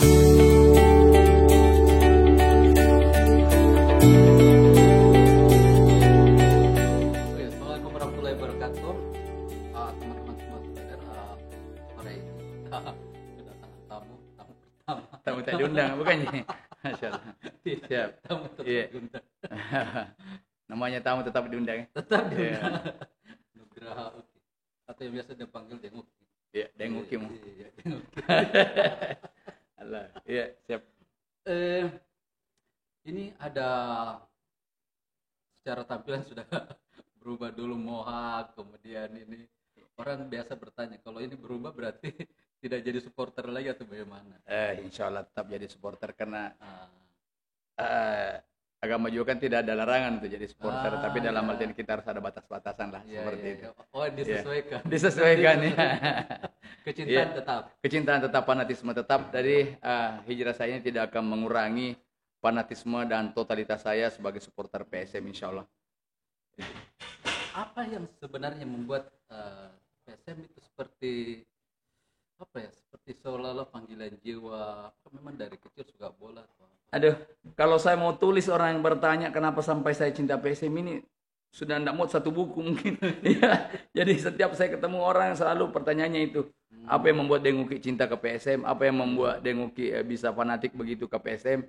Assalamualaikum warahmatullahi wabarakatuh. Teman-teman semua sekalian, sore ini kedatangan tamu pertama. Tamu tak diundang bukannya? Masya Allah. Siap. Tamu tetap Iya. diundang. Namanya tamu tetap diundang. Tetap Iya. diundang. Nugraha Uki. Atau yang biasa dipanggil Denguki. Iya, Denguki mu. Iya, Denguki. Allah. Iya, siap. Ini ada secara tampilan sudah berubah dulu mohak, kemudian ini orang biasa bertanya kalau ini berubah berarti tidak jadi supporter lagi atau bagaimana? Insya Allah tetap jadi supporter karena Ah, agama juga kan tidak ada larangan untuk jadi supporter, tapi dalam iya. artian kita harus ada batas-batasan lah iya, seperti iya, itu. iya. Oh, disesuaikan. Disesuaikan ya. Kecintaan Iya. tetap. Kecintaan tetap, fanatisme tetap. Dari hijrah saya ini tidak akan mengurangi fanatisme dan totalitas saya sebagai supporter PSM insya Allah. Apa yang sebenarnya membuat PSM itu seperti apa ya? Seperti seolah-olah panggilan jiwa. Apa memang dari kecil suka bola? Atau apa? Aduh, kalau saya mau tulis orang yang bertanya kenapa sampai saya cinta PSM ini sudah tidak muat satu buku mungkin. Ya, jadi setiap saya ketemu orang selalu pertanyaannya itu. Apa yang membuat Denguki cinta ke PSM? Apa yang membuat Denguki bisa fanatik begitu ke PSM?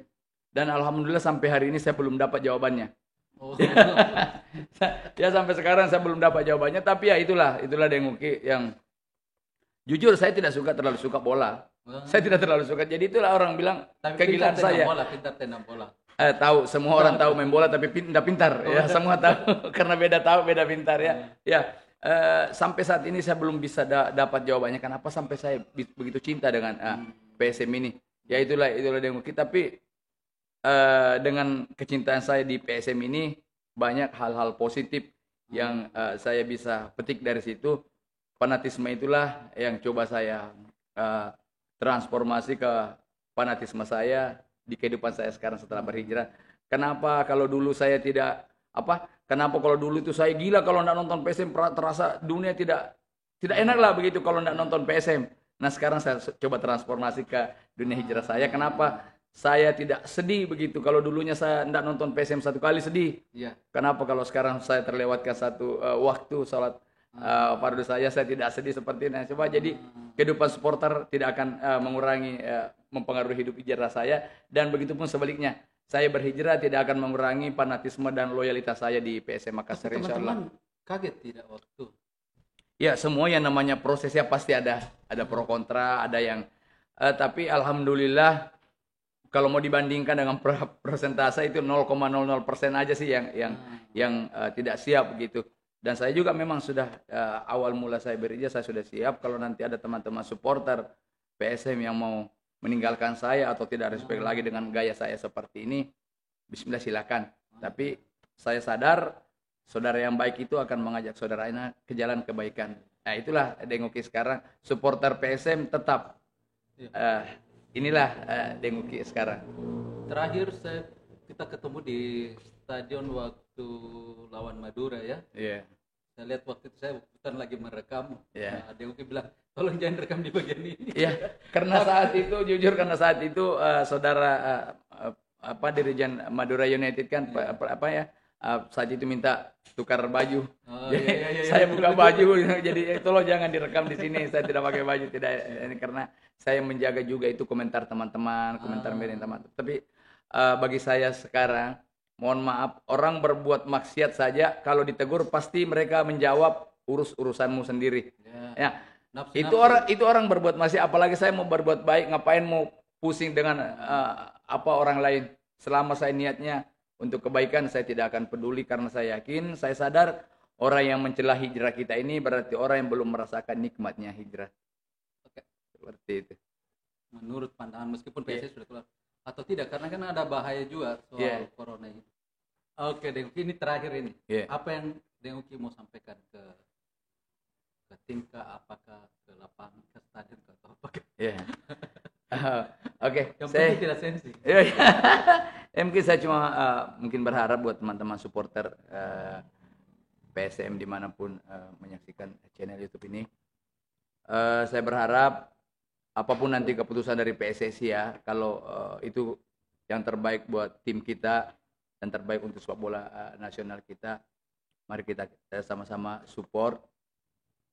Dan alhamdulillah sampai hari ini saya belum dapat jawabannya. Oh, Ya sampai sekarang saya belum dapat jawabannya, tapi ya itulah Denguki yang jujur saya tidak terlalu suka bola. Saya tidak terlalu suka. Jadi itulah orang bilang tapi kegilaan pintar saya. tendang bola, pintar tendang bola. Tahu semua orang tahu main bola tapi tidak pintar ya, semua tahu karena beda tahu beda pintar ya. Ya, sampai saat ini saya belum bisa dapat jawabannya kenapa sampai saya begitu cinta dengan PSM ini. Ya itulah Denguki, tapi dengan kecintaan saya di PSM ini banyak hal-hal positif yang saya bisa petik dari situ. Fanatisme itulah yang coba saya transformasi ke fanatisme saya di kehidupan saya sekarang setelah berhijrah. Kenapa kalau dulu saya tidak kenapa kalau dulu itu saya gila kalau tidak nonton PSM, terasa dunia tidak enak lah begitu kalau tidak nonton PSM. Nah sekarang saya coba transformasi ke dunia hijrah saya. Kenapa saya tidak sedih begitu kalau dulunya saya tidak nonton PSM satu kali sedih. Iya. Kenapa kalau sekarang saya terlewatkan satu waktu salat fardu saya tidak sedih seperti ini. Coba jadi kehidupan supporter tidak akan mengurangi mempengaruhi hidup hijrah saya, dan begitu pun sebaliknya. Saya berhijrah tidak akan mengurangi fanatisme dan loyalitas saya di PSM Makassar insyaallah. Teman-teman kaget tidak waktu? Ya, semua yang namanya prosesnya pasti ada pro kontra, ada yang tapi alhamdulillah kalau mau dibandingkan dengan persentase itu 0,00% aja sih yang tidak siap begitu. Dan saya juga memang sudah awal mula saya berhijrah saya sudah siap kalau nanti ada teman-teman supporter PSM yang mau meninggalkan saya atau tidak respect lagi dengan gaya saya seperti ini, bismillah silakan. Tapi saya sadar saudara yang baik itu akan mengajak saudaranya ke jalan kebaikan. Nah itulah Denguki sekarang, supporter PSM tetap. Inilah Denguki sekarang. Terakhir kita ketemu di stadion waktu lawan Madura ya. Iya. Saya lihat waktu itu saya bukan lagi merekam. Iya. Nah, Denguki bilang tolong jangan rekam di bagian ini. Iya, karena saat itu jujur saudara Dirijen Madura United kan saat itu minta tukar baju. Iya. Saya buka baju jadi tolong jangan direkam di sini. Saya tidak pakai baju ini karena saya menjaga juga itu komentar teman-teman, komentar media teman. Tapi bagi saya sekarang mohon maaf, orang berbuat maksiat saja kalau ditegur pasti mereka menjawab urusanmu sendiri. Ya. Itu orang berbuat maksiat, apalagi saya mau berbuat baik, ngapain mau pusing dengan orang lain. Selama saya niatnya untuk kebaikan, saya tidak akan peduli karena saya yakin, saya sadar orang yang mencela hijrah kita ini berarti orang yang belum merasakan nikmatnya hijrah. Oke. Seperti itu. Menurut pandangan meskipun PSS sudah keluar atau tidak, karena kan ada bahaya juga soal corona ini. Oke, Denguki, ini terakhir ini. Apa yang Denguki mau sampaikan ke Tingka, apakah ke lapangan, ke stadion, atau apakah? Oke, saya tidak sensi. Mungkin saya cuma mungkin berharap buat teman-teman supporter PSM dimanapun menyaksikan channel YouTube ini, saya berharap apapun nanti keputusan dari PSSI ya, kalau itu yang terbaik buat tim kita dan terbaik untuk sepak bola nasional kita, mari kita sama-sama support,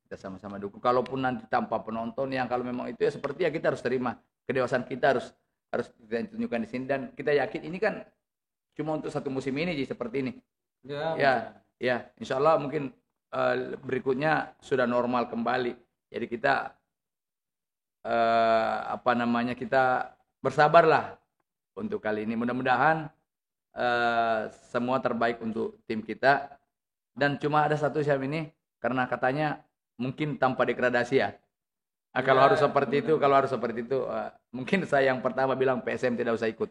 kita sama-sama dukung. Kalaupun nanti tanpa penonton, yang kalau memang itu ya seperti ya kita harus terima, kedewasaan kita harus kita tunjukkan di sini, dan kita yakin ini kan cuma untuk satu musim ini seperti ini. Ya, insya Allah mungkin berikutnya sudah normal kembali. Jadi kita kita bersabarlah untuk kali ini. Mudah-mudahan semua terbaik untuk tim kita. Dan cuma ada satu Syam ini, karena katanya mungkin tanpa degradasi ya. Kalau harus seperti itu, mungkin saya yang pertama bilang PSM tidak usah ikut.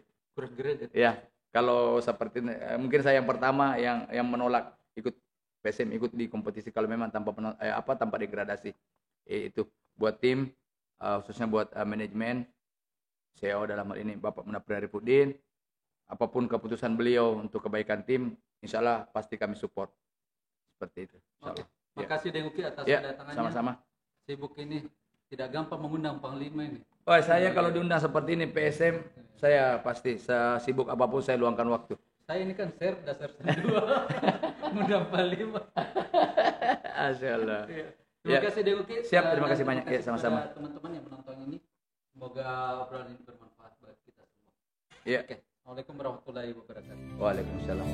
Ya, kalau seperti mungkin saya yang pertama yang menolak ikut PSM ikut di kompetisi kalau memang tanpa degradasi. Itu buat tim, khususnya buat manajemen, CEO dalam hal ini Bapak Munafri Arifudin, apapun keputusan beliau untuk kebaikan tim, insya Allah pasti kami support. Seperti itu. Oke. Makasih Deng Uki atas kedatangannya. Sama-sama. Sibuk ini tidak gampang mengundang Panglima ini. Saya kalau diundang seperti ini PSM, saya pasti sibuk apapun saya luangkan waktu. Saya ini kan dasar 2 mengundang Panglima. Asyaallah. Terima kasih Deng Uki. Siap, terima kasih banyak. Ya, sama-sama. Teman-teman yang menonton ini, semoga obrolan ini bermanfaat bagi kita semua. Iya. Oke. Assalamualaikum warahmatullahi wabarakatuh. Waalaikumsalam.